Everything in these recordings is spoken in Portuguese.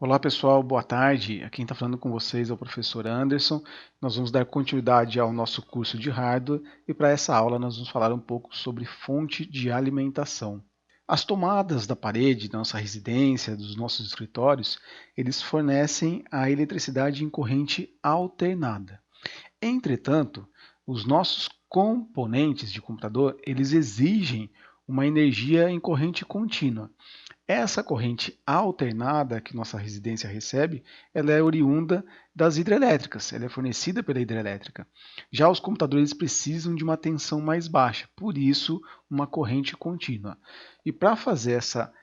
Olá pessoal, boa tarde. Quem está falando com vocês é o professor Anderson. Nós vamos dar continuidade ao nosso curso de hardware e para essa aula nós vamos falar um pouco sobre fonte de alimentação. As tomadas da parede da nossa residência, dos nossos escritórios, eles fornecem a eletricidade em corrente alternada. Entretanto, os nossos componentes de computador, eles exigem uma energia em corrente contínua. Essa corrente alternada que nossa residência recebe, ela é oriunda das hidrelétricas, ela é fornecida pela hidrelétrica. Já os computadores precisam de uma tensão mais baixa, por isso uma corrente contínua. E para fazer essa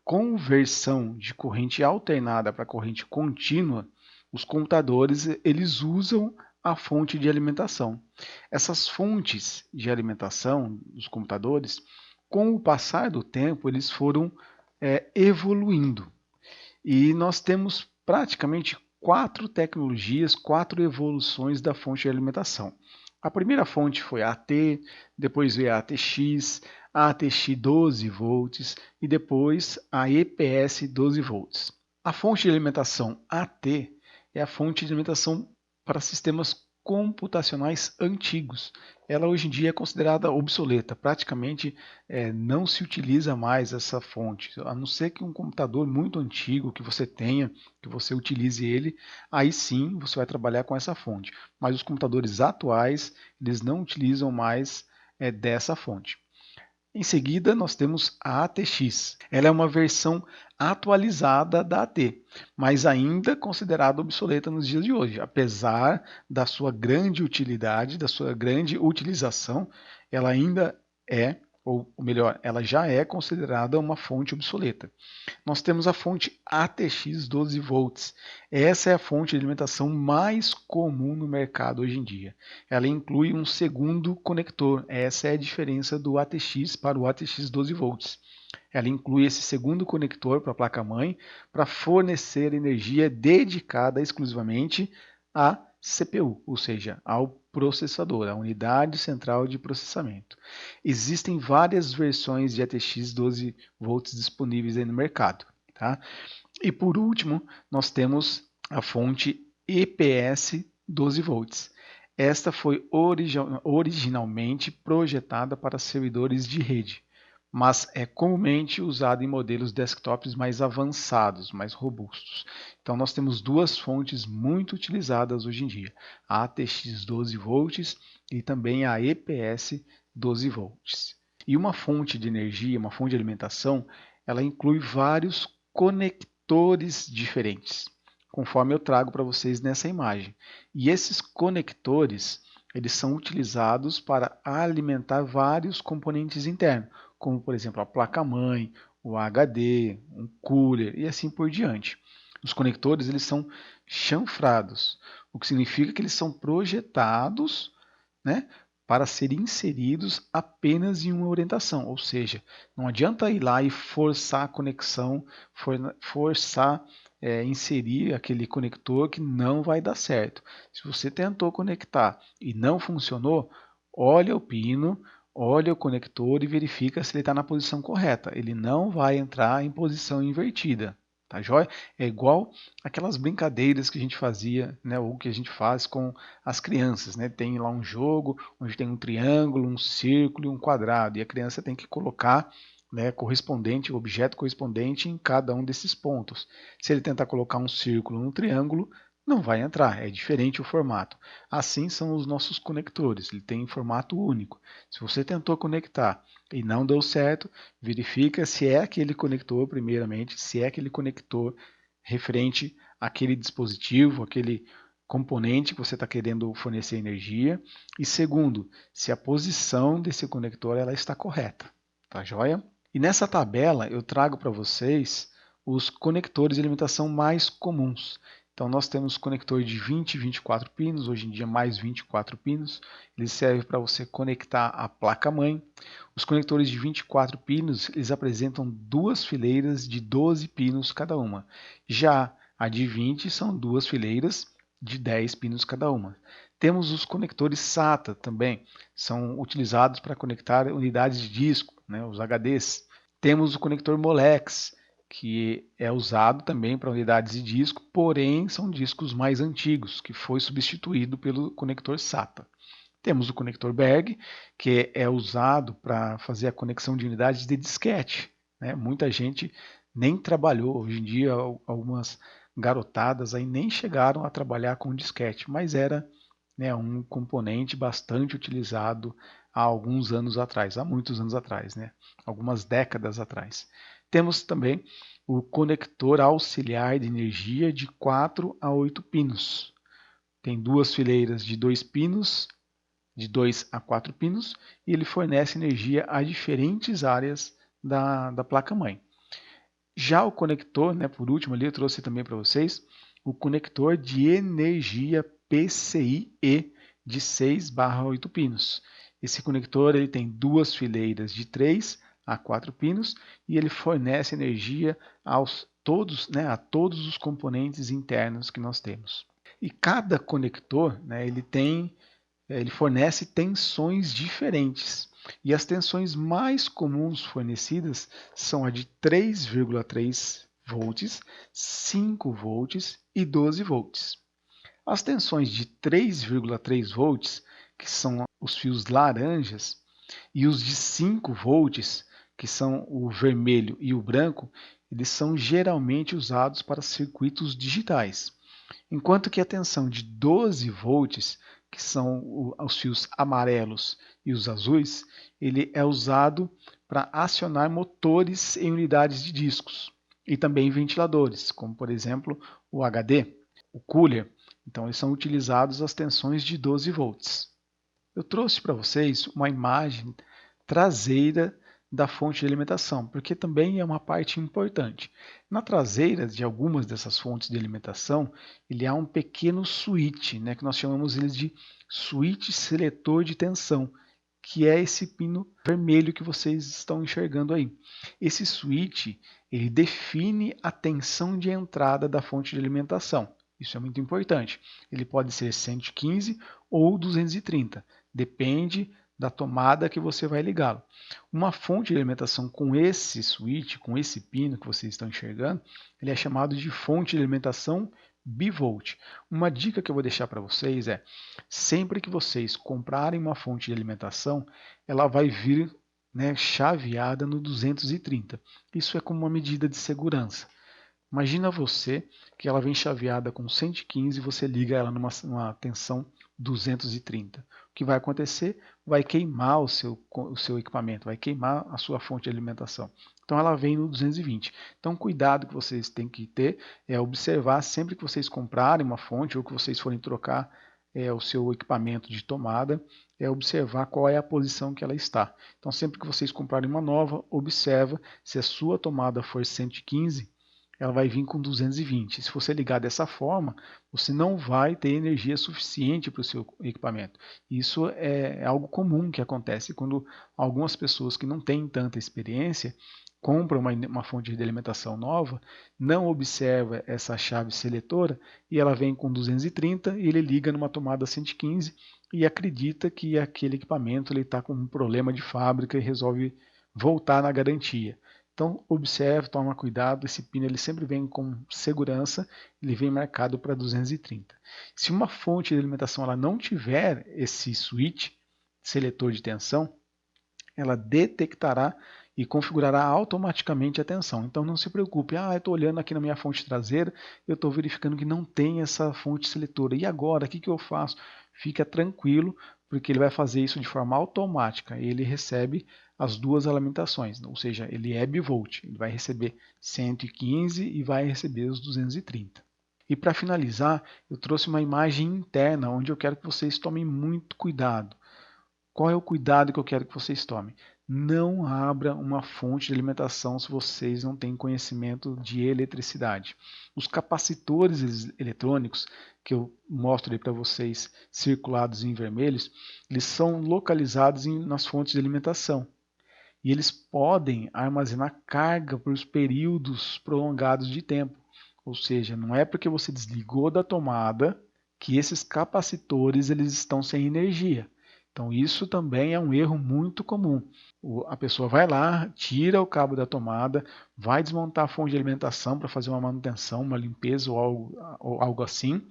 conversão de corrente alternada para corrente contínua, os computadores eles usam a fonte de alimentação. Essas fontes de alimentação dos computadores, com o passar do tempo, eles foram evoluindo. E nós temos praticamente quatro tecnologias, quatro evoluções da fonte de alimentação. A primeira fonte foi a AT, depois veio a ATX, a ATX 12 volts e depois a EPS 12 volts. A fonte de alimentação AT é a fonte de alimentação para sistemas computacionais antigos. Ela hoje em dia é considerada obsoleta, praticamente não se utiliza mais essa fonte, a não ser que um computador muito antigo que você tenha, que você utilize ele, aí sim você vai trabalhar com essa fonte. Mas os computadores atuais, eles não utilizam mais dessa fonte. Em seguida, nós temos a ATX. Ela é uma versão atualizada da AT, mas ainda considerada obsoleta nos dias de hoje. Apesar da sua grande utilidade, da sua grande utilização, ela ainda é, ou melhor, ela já é considerada uma fonte obsoleta. Nós temos a fonte ATX 12 volts. Essa é a fonte de alimentação mais comum no mercado hoje em dia. Ela inclui um segundo conector. Essa é a diferença do ATX para o ATX 12 volts. Ela inclui esse segundo conector para a placa-mãe para fornecer energia dedicada exclusivamente à CPU, ou seja, ao processador, a unidade central de processamento. Existem várias versões de ATX 12 volts disponíveis aí no mercado. Tá? E por último, nós temos a fonte EPS 12 volts. Esta foi originalmente projetada para servidores de rede, mas é comumente usada em modelos desktops mais avançados, mais robustos. Então nós temos duas fontes muito utilizadas hoje em dia, a ATX 12 volts e também a EPS 12 volts. E uma fonte de energia, uma fonte de alimentação, ela inclui vários conectores diferentes, conforme eu trago para vocês nessa imagem. E esses conectores, eles são utilizados para alimentar vários componentes internos, como por exemplo a placa-mãe, o HD, um cooler e assim por diante. Os conectores eles são chanfrados, o que significa que eles são projetados, né, para serem inseridos apenas em uma orientação, ou seja, não adianta ir lá e forçar a conexão, forçar inserir aquele conector que não vai dar certo. Se você tentou conectar e não funcionou, olha o pino, olha o conector e verifica se ele está na posição correta. Ele não vai entrar em posição invertida. Tá joia? É igual aquelas brincadeiras que a gente fazia, né, ou que a gente faz com as crianças, né? Tem lá um jogo onde tem um triângulo, um círculo e um quadrado, e a criança tem que colocar, né, correspondente, o objeto correspondente em cada um desses pontos. Se ele tentar colocar um círculo no triângulo, não vai entrar, é diferente o formato. Assim são os nossos conectores, ele tem formato único. Se você tentou conectar e não deu certo, verifica se é aquele conector, primeiramente, se é aquele conector referente àquele dispositivo, aquele componente que você está querendo fornecer energia. E segundo, se a posição desse conector ela está correta. Tá joia? E nessa tabela eu trago para vocês os conectores de alimentação mais comuns. Então nós temos conector de 20 e 24 pinos, hoje em dia mais 24 pinos. Ele serve para você conectar a placa-mãe. Os conectores de 24 pinos, eles apresentam duas fileiras de 12 pinos cada uma. Já a de 20 são duas fileiras de 10 pinos cada uma. Temos os conectores SATA também, são utilizados para conectar unidades de disco, né, os HDs. Temos o conector Molex, que é usado também para unidades de disco, porém são discos mais antigos, que foi substituído pelo conector SATA. Temos o conector Berg, que é usado para fazer a conexão de unidades de disquete, né? Muita gente nem trabalhou, hoje em dia algumas garotadas aí nem chegaram a trabalhar com disquete, mas era, né, um componente bastante utilizado há alguns anos atrás, há muitos anos atrás, né? Algumas décadas atrás. Temos também o conector auxiliar de energia de 4 a 8 pinos. Tem duas fileiras de 2 pinos, de 2 a 4 pinos, e ele fornece energia a diferentes áreas da placa-mãe. Já o conector, né, por último ali, eu trouxe também para vocês, o conector de energia PCIe de 6/8 pinos. Esse conector ele tem duas fileiras de 3 a 4 pinos e ele fornece energia a todos os componentes internos que nós temos. E cada conector, né, ele fornece tensões diferentes. E as tensões mais comuns fornecidas são a de 3,3 volts, 5 volts e 12 volts. As tensões de 3,3 volts, que são os fios laranjas, e os de 5 volts, que são o vermelho e o branco, eles são geralmente usados para circuitos digitais. Enquanto que a tensão de 12 volts, que são os fios amarelos e os azuis, ele é usado para acionar motores em unidades de discos e também ventiladores, como por exemplo o HD, o cooler. Então eles são utilizados as tensões de 12 volts. Eu trouxe para vocês uma imagem traseira da fonte de alimentação, porque também é uma parte importante. Na traseira de algumas dessas fontes de alimentação, ele há um pequeno switch, né, que nós chamamos ele de switch seletor de tensão, que é esse pino vermelho que vocês estão enxergando aí. Esse switch, ele define a tensão de entrada da fonte de alimentação. Isso é muito importante. Ele pode ser 115 ou 230, depende da tomada que você vai ligá-lo. Uma fonte de alimentação com esse switch, com esse pino que vocês estão enxergando, ele é chamado de fonte de alimentação bivolt. Uma dica que eu vou deixar para vocês é, sempre que vocês comprarem uma fonte de alimentação, ela vai vir, né, chaveada no 230. Isso é como uma medida de segurança. Imagina você que ela vem chaveada com 115 e você liga ela numa tensão 230. O que vai acontecer? Vai queimar o seu equipamento, vai queimar a sua fonte de alimentação. Então ela vem no 220. Então cuidado que vocês têm que ter é observar sempre que vocês comprarem uma fonte ou que vocês forem trocar o seu equipamento de tomada, é observar qual é a posição que ela está. Então sempre que vocês comprarem uma nova, observa se a sua tomada for 115, ela vai vir com 220. Se você ligar dessa forma, você não vai ter energia suficiente para o seu equipamento. Isso é algo comum que acontece quando algumas pessoas que não têm tanta experiência compram uma fonte de alimentação nova, não observa essa chave seletora e ela vem com 230 e ele liga numa tomada 115 e acredita que aquele equipamento está com um problema de fábrica e resolve voltar na garantia. Então observe, toma cuidado, esse pino ele sempre vem com segurança, ele vem marcado para 230. Se uma fonte de alimentação ela não tiver esse switch seletor de tensão, ela detectará e configurará automaticamente a tensão. Então não se preocupe, eu estou olhando aqui na minha fonte traseira, eu estou verificando que não tem essa fonte seletora. E agora, o que eu faço? Fica tranquilo, porque ele vai fazer isso de forma automática. Ele recebe as duas alimentações, ou seja, ele é bivolt, ele vai receber 115 e vai receber os 230. E para finalizar, eu trouxe uma imagem interna, onde eu quero que vocês tomem muito cuidado. Qual é o cuidado que eu quero que vocês tomem? Não abra uma fonte de alimentação se vocês não têm conhecimento de eletricidade. Os capacitores eletrônicos, que eu mostro aí para vocês circulados em vermelhos, eles são localizados nas fontes de alimentação. E eles podem armazenar carga por períodos prolongados de tempo. Ou seja, não é porque você desligou da tomada que esses capacitores eles estão sem energia. Então isso também é um erro muito comum. A pessoa vai lá, tira o cabo da tomada, vai desmontar a fonte de alimentação para fazer uma manutenção, uma limpeza ou algo assim,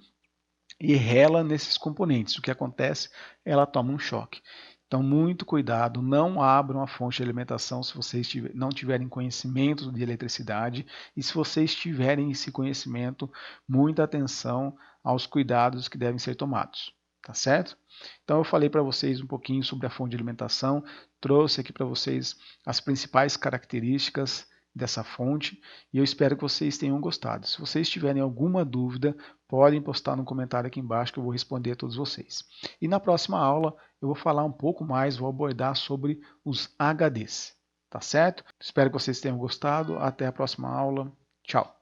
e rela nesses componentes. O que acontece? Ela toma um choque. Então, muito cuidado, não abram a fonte de alimentação se vocês não tiverem conhecimento de eletricidade, e se vocês tiverem esse conhecimento, muita atenção aos cuidados que devem ser tomados, tá certo? Então eu falei para vocês um pouquinho sobre a fonte de alimentação, trouxe aqui para vocês as principais características dessa fonte e eu espero que vocês tenham gostado. Se vocês tiverem alguma dúvida, podem postar no comentário aqui embaixo que eu vou responder a todos vocês. E na próxima aula eu vou falar um pouco mais, vou abordar sobre os HDs, tá certo? Espero que vocês tenham gostado. Até a próxima aula. Tchau!